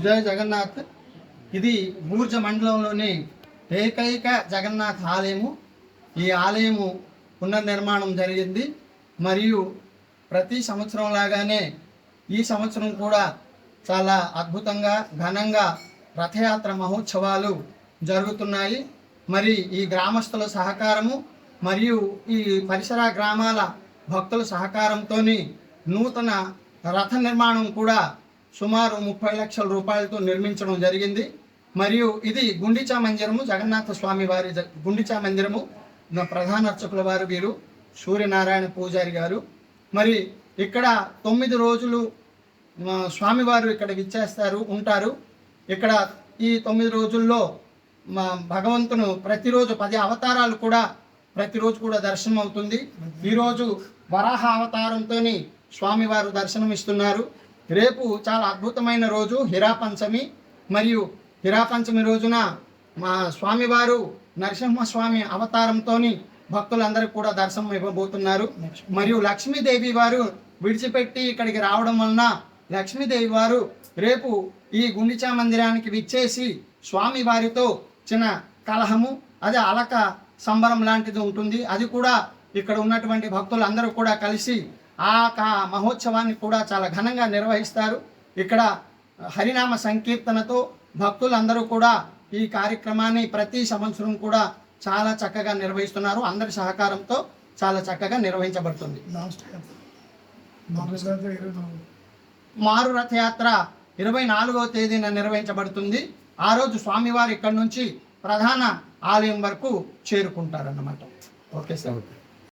జయ జగన్నాథ్. ఇది బూర్జ మండలంలోని ఏకైక జగన్నాథ్ ఆలయము. ఈ ఆలయము పునర్నిర్మాణం జరిగింది. మరియు ప్రతి సంవత్సరం లాగానే ఈ సంవత్సరం కూడా చాలా అద్భుతంగా ఘనంగా రథయాత్ర మహోత్సవాలు జరుగుతున్నాయి. మరి ఈ గ్రామస్తుల సహకారము మరియు ఈ పరిసర గ్రామాల భక్తుల సహకారంతో నూతన రథ నిర్మాణం కూడా సుమారు 30 లక్షల రూపాయలతో నిర్మించడం జరిగింది. మరియు ఇది గుండిచా మందిరము, జగన్నాథ స్వామి వారి గుండిచా మందిరము. ప్రధాన అర్చకుల వారు వీరు సూర్యనారాయణ పూజారి గారు. మరి ఇక్కడ 9 రోజులు స్వామివారు ఇక్కడ విచ్చేస్తారు ఉంటారు. ఇక్కడ ఈ 9 రోజుల్లో భగవంతును ప్రతిరోజు 10 అవతారాలు కూడా ప్రతిరోజు కూడా దర్శనం అవుతుంది. ఈరోజు వరాహ అవతారంతో స్వామివారు దర్శనం ఇస్తున్నారు. రేపు చాలా అద్భుతమైన రోజు హిరాపంచమి. మరియు హిరాపంచమి రోజున మా స్వామివారు నరసింహస్వామి అవతారంతో భక్తులందరికీ కూడా దర్శనం ఇవ్వబోతున్నారు. మరియు లక్ష్మీదేవి వారు విడిచిపెట్టి ఇక్కడికి రావడం వలన లక్ష్మీదేవి వారు రేపు ఈ గుండిచా మందిరానికి విచ్చేసి స్వామి వారితో చిన్న కలహము, అదే అలక సంబరం లాంటిది ఉంటుంది. అది కూడా ఇక్కడ ఉన్నటువంటి భక్తులందరూ కూడా కలిసి ఆ మహోత్సవాన్ని కూడా చాలా ఘనంగా నిర్వహిస్తారు. ఇక్కడ హరినామ సంకీర్తనతో భక్తులందరూ కూడా ఈ కార్యక్రమాన్ని ప్రతి సంవత్సరం కూడా చాలా చక్కగా నిర్వహిస్తున్నారు. అందరి సహకారంతో చాలా చక్కగా నిర్వహించబడుతుంది. మారు రథయాత్ర 24వ తేదీన నిర్వహించబడుతుంది. ఆ రోజు స్వామివారు ఇక్కడ నుంచి ప్రధాన ఆలయం వరకు చేరుకుంటారన్నమాట. Okay sir.